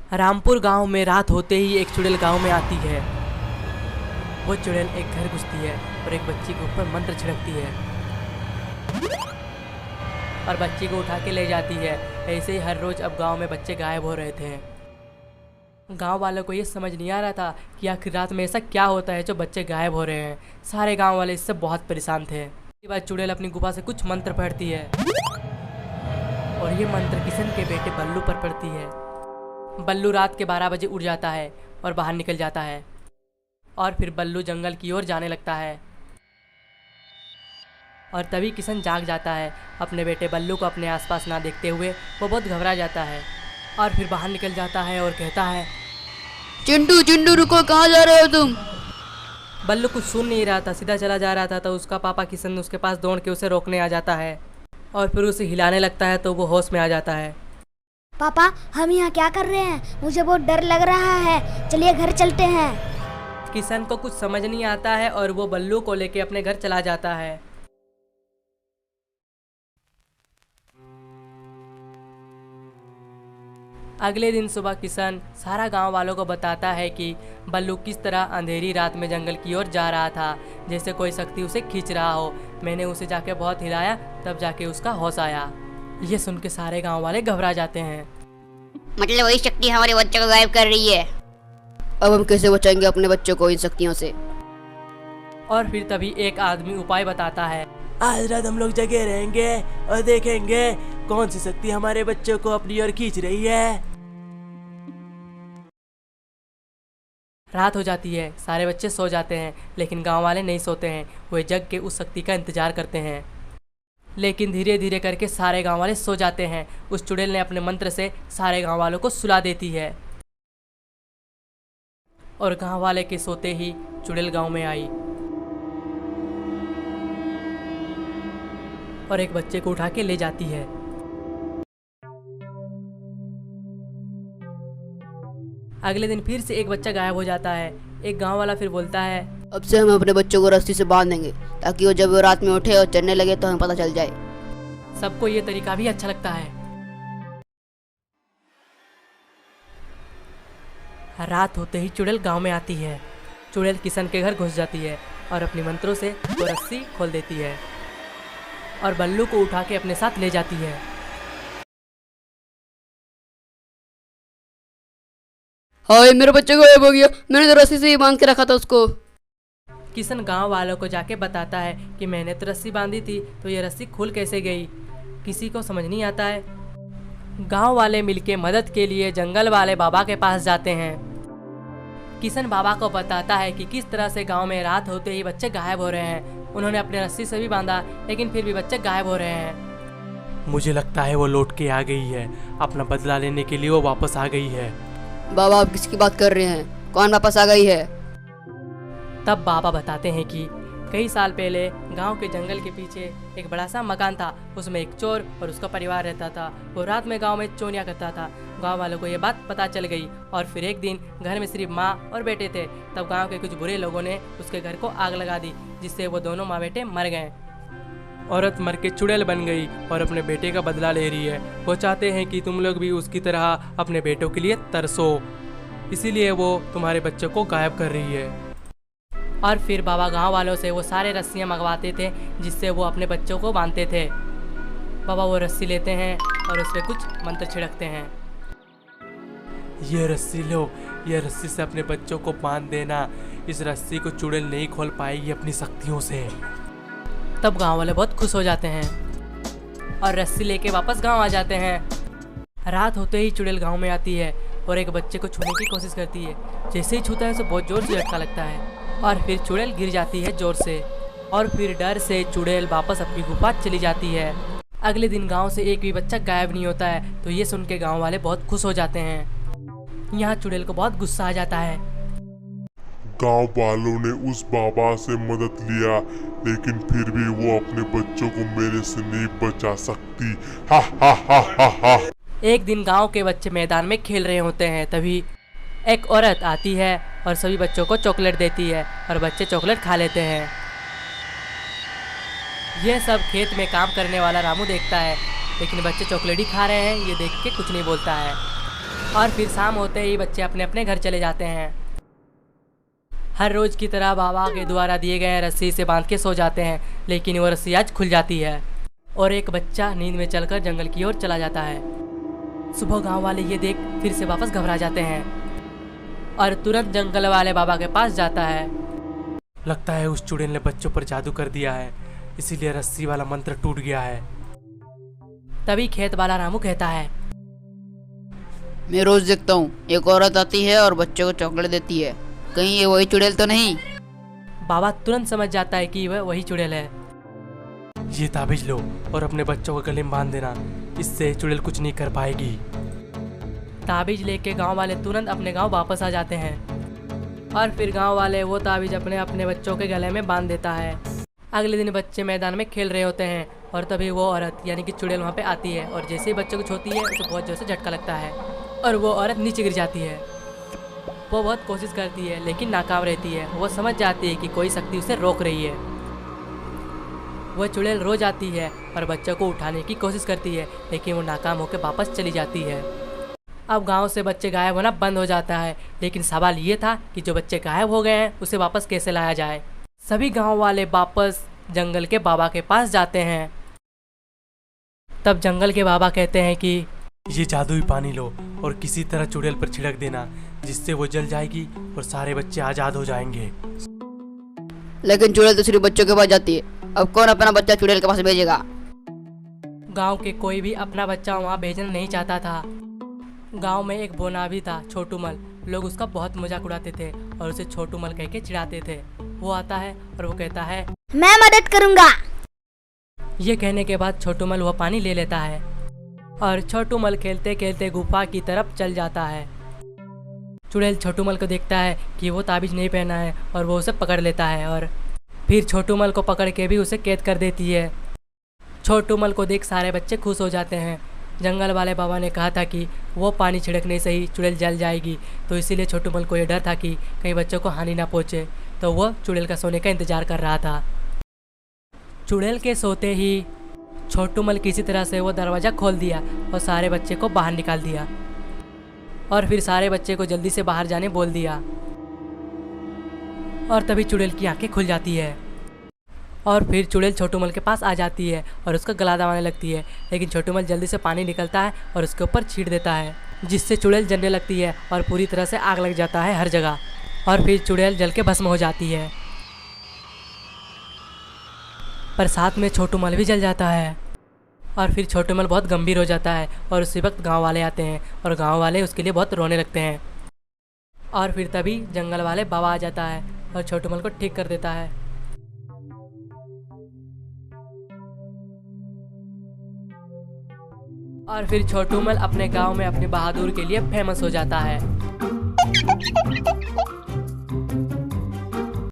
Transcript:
रामपुर गांव में रात होते ही एक चुड़ैल गांव में आती है। वो चुड़ैल एक घर घुसती है और एक बच्ची के ऊपर मंत्र छिड़कती है और बच्ची को उठा के ले जाती है। ऐसे ही हर रोज अब गांव में बच्चे गायब हो रहे थे। गांव वालों को ये समझ नहीं आ रहा था कि आखिर रात में ऐसा क्या होता है जो बच्चे गायब हो रहे हैं। सारे गांव वाले इससे बहुत परेशान थे। इसके बाद चुड़ैल अपनी गुफा से कुछ मंत्र पढ़ती है और ये मंत्र किशन के बेटे बल्लू पर पड़ती है। बल्लू रात के 12 बजे उठ जाता है और बाहर निकल जाता है और फिर बल्लू जंगल की ओर जाने लगता है। और तभी किशन जाग जाता है। अपने बेटे बल्लू को अपने आसपास ना देखते हुए वो बहुत घबरा जाता है और फिर बाहर निकल जाता है और कहता है, चिंटू चिंटू रुको, कहाँ जा रहे हो तुम? बल्लू कुछ सुन नहीं रहा था, सीधा चला जा रहा था। तो उसका पापा किशन उसके पास दौड़ के उसे रोकने आ जाता है और फिर उसे हिलाने लगता है तो वो होश में आ जाता है। पापा, हम यहाँ क्या कर रहे हैं? मुझे बहुत डर लग रहा है, चलिए घर चलते हैं। किशन को कुछ समझ नहीं आता है और वो बल्लू को लेके अपने घर चला जाता है। अगले दिन सुबह किशन सारा गांव वालों को बताता है कि बल्लू किस तरह अंधेरी रात में जंगल की ओर जा रहा था, जैसे कोई शक्ति उसे खींच रहा हो। मैंने उसे जाके बहुत हिलाया, तब जाके उसका होश आया। ये सुन के सारे गांव वाले घबरा जाते हैं। मतलब वही शक्ति हमारे बच्चे को गायब कर रही है। अब हम कैसे बचाएंगे अपने बच्चों को इन शक्तियों से? और फिर तभी एक आदमी उपाय बताता है। आज रात हम लोग जगे रहेंगे और देखेंगे कौन सी शक्ति हमारे बच्चों को अपनी ओर खींच रही है। रात हो जाती है, सारे बच्चे सो जाते हैं, लेकिन गांव वाले नहीं सोते हैं। वे जग के उस शक्ति का इंतजार करते हैं, लेकिन धीरे धीरे करके सारे गांव वाले सो जाते हैं। उस चुड़ैल ने अपने मंत्र से सारे गांव वालों को सुला देती है और गांव वाले के सोते ही चुड़ैल गांव में आई और एक बच्चे को उठा के ले जाती है। अगले दिन फिर से एक बच्चा गायब हो जाता है। एक गांव वाला फिर बोलता है, अब से हम अपने बच्चों को रस्सी से बांध देंगे ताकि वो जब वो रात में उठे और चलने लगे तो हमें पता चल जाए। सबको ये तरीका भी अच्छा लगता है। रात होते ही चुड़ैल गांव में आती है। चुड़ैल किशन के घर घुस जाती है और अपने मंत्रों से वो रस्सी खोल देती है और बल्लू को उठा के अपने साथ ले जाती है। हाय, मेरा बच्चा गायब हो गया, मैंने तो रस्सी से ही बांध के रखा था उसको। किशन गांव वालों को जाके बताता है कि मैंने तो रस्सी बांधी थी, तो ये रस्सी खुल कैसे गई? किसी को समझ नहीं आता है। गांव वाले मिलके मदद के लिए जंगल वाले बाबा के पास जाते हैं। किशन बाबा को बताता है कि किस तरह से गांव में रात होते ही बच्चे गायब हो रहे हैं। उन्होंने अपने रस्सी से भी बांधा, लेकिन फिर भी बच्चे गायब हो रहे हैं। मुझे लगता है वो लौट के आ गई है। अपना बदला लेने के लिए वो वापस आ गई है। बाबा, आप किसकी बात कर रहे हैं? कौन वापस आ गई है? तब बाबा बताते हैं कि कई साल पहले गांव के जंगल के पीछे एक बड़ा सा मकान था। उसमें एक चोर और उसका परिवार रहता था। वो रात में गांव में चोरियां करता था। गांव वालों को ये बात पता चल गई और फिर एक दिन घर में सिर्फ माँ और बेटे थे। तब गांव के कुछ बुरे लोगों ने उसके घर को आग लगा दी, जिससे वो दोनों माँ बेटे मर गए। औरत मर के चुड़ैल बन गई और अपने बेटे का बदला ले रही है। वो चाहते हैं कि तुम लोग भी उसकी तरह अपने बेटों के लिए तरसो, इसीलिए वो तुम्हारे बच्चों को गायब कर रही है। और फिर बाबा गांव वालों से वो सारे रस्सियां मंगवाते थे जिससे वो अपने बच्चों को बांधते थे। बाबा वो रस्सी लेते हैं और उस पर कुछ मंत्र छिड़कते हैं। ये रस्सी लो, ये रस्सी से अपने बच्चों को बांध देना। इस रस्सी को चुड़ैल नहीं खोल पाएगी अपनी शक्तियों से। तब गांव वाले बहुत खुश हो जाते हैं और रस्सी लेके वापस गांव आ जाते हैं। रात होते ही चुड़ैल गांव में आती है और एक बच्चे को छूने की कोशिश करती है। जैसे ही छूता है उसे बहुत जोर से झटका लगता है और फिर चुड़ैल गिर जाती है जोर से और फिर डर से चुड़ैल वापस अपनी गुफा चली जाती है। अगले दिन गांव से एक भी बच्चा गायब नहीं होता है, तो ये सुन के गांव वाले बहुत खुश हो जाते हैं। यहाँ चुड़ैल को बहुत गुस्सा आ जाता है। गांव वालों ने उस बाबा से मदद लिया, लेकिन फिर भी वो अपने बच्चों को मेरे से नहीं बचा सकती। हा हा हा हा हा। एक दिन गांव के बच्चे मैदान में खेल रहे होते हैं, तभी एक औरत आती है और सभी बच्चों को चॉकलेट देती है और बच्चे चॉकलेट खा लेते हैं। यह सब खेत में काम करने वाला रामू देखता है, लेकिन बच्चे चॉकलेट ही खा रहे हैं, ये देख के कुछ नहीं बोलता है। और फिर शाम होते ही बच्चे अपने अपने घर चले जाते हैं। हर रोज की तरह बाबा के द्वारा दिए गए रस्सी से बांध के सो जाते हैं, लेकिन वो रस्सी आज खुल जाती है और एक बच्चा नींद में चलकर जंगल की ओर चला जाता है। सुबह गांव वाले ये देख फिर से वापस घबरा जाते हैं और तुरंत जंगल वाले बाबा के पास जाता है। लगता है उस चुड़ैल ने बच्चों पर जादू कर दिया है, इसीलिए रस्सी वाला मंत्र टूट गया है। तभी खेत वाला रामू कहता है, मैं रोज देखता हूँ एक औरत आती है और बच्चों को चॉकलेट देती है, कहीं ये वही चुड़ैल तो नहीं? बाबा तुरंत समझ जाता है कि वह वही चुड़ैल है। ये ताबीज लो और अपने बच्चों को गले में बांध देना, इससे चुड़ैल कुछ नहीं कर पाएगी। ताबीज लेके गांव वाले तुरंत अपने गांव वापस आ जाते हैं और फिर गांव वाले वो ताबीज अपने अपने बच्चों के गले में बांध देता है। अगले दिन बच्चे मैदान में खेल रहे होते हैं और तभी वो औरत यानी कि चुड़ैल वहाँ पे आती है और जैसे ही बच्चों को छूती है उसे बहुत जोर से झटका लगता है और वो औरत नीचे गिर जाती है। वो बहुत कोशिश करती है लेकिन नाकाम रहती है। वो समझ जाती है कि कोई शक्ति उसे रोक रही है। वह चुड़ैल रोज आती है और बच्चों को उठाने की कोशिश करती है, लेकिन वो नाकाम होकर वापस चली जाती है। अब गांव से बच्चे गायब होना बंद हो जाता है, लेकिन सवाल ये था कि जो बच्चे गायब हो गए हैं उसे वापस कैसे लाया जाए। सभी गांव वाले वापस जंगल के बाबा के पास जाते हैं। तब जंगल के बाबा कहते हैं कि ये जादुई पानी लो और किसी तरह चुड़ैल पर छिड़क देना, जिससे वो जल जाएगी और सारे बच्चे आज़ाद हो जाएंगे। लेकिन चुड़ैल तो सिर्फ बच्चों के पास जाती है, अब कौन अपना बच्चा चुड़ैल के पास भेजेगा? गांव के कोई भी अपना बच्चा वहां भेजना नहीं चाहता था। गांव में एक बोना भी था, छोटूमल। लोग उसका बहुत मजाक उड़ाते थे और उसे छोटूमल कह के चिढ़ाते थे। वो आता है और वो कहता है, मैं मदद करूंगा। ये कहने के बाद छोटूमल वह पानी ले लेता है और छोटूमल खेलते खेलते गुफा की तरफ चल जाता है। चुड़ैल छोटूमल को देखता है कि वो ताबीज नहीं पहना है और वो उसे पकड़ लेता है और फिर छोटूमल को पकड़ के भी उसे कैद कर देती है। छोटूमल को देख सारे बच्चे खुश हो जाते हैं। जंगल वाले बाबा ने कहा था कि वो पानी छिड़कने से ही चुड़ैल जल जाएगी, तो इसीलिए छोटूमल को ये डर था कि कहीं बच्चों को हानि ना पहुँचे, तो वह चुड़ैल का सोने का इंतजार कर रहा था। चुड़ैल के सोते ही छोटूमल किसी तरह से वो दरवाज़ा खोल दिया और सारे बच्चे को बाहर निकाल दिया और फिर सारे बच्चे को जल्दी से बाहर जाने बोल दिया। और तभी चुड़ैल की आंखें खुल जाती है और फिर चुड़ैल छोटूमल के पास आ जाती है और उसका गला दबाने लगती है, लेकिन छोटूमल जल्दी से पानी निकलता है और उसके ऊपर छींट देता है, जिससे चुड़ैल जलने लगती है और पूरी तरह से आग लग जाता है हर जगह और फिर चुड़ैल जल के भस्म हो जाती है। पर साथ में छोटूमल भी जल जाता है और फिर छोटूमल बहुत गंभीर हो जाता है और उसी वक्त गांव वाले आते हैं और गांव वाले उसके लिए बहुत रोने लगते हैं। और फिर तभी जंगल वाले बाबा आ जाता है और छोटूमल को ठीक कर देता है। और फिर छोटूमल अपने गांव में अपनी बहादुर के लिए फेमस हो जाता है।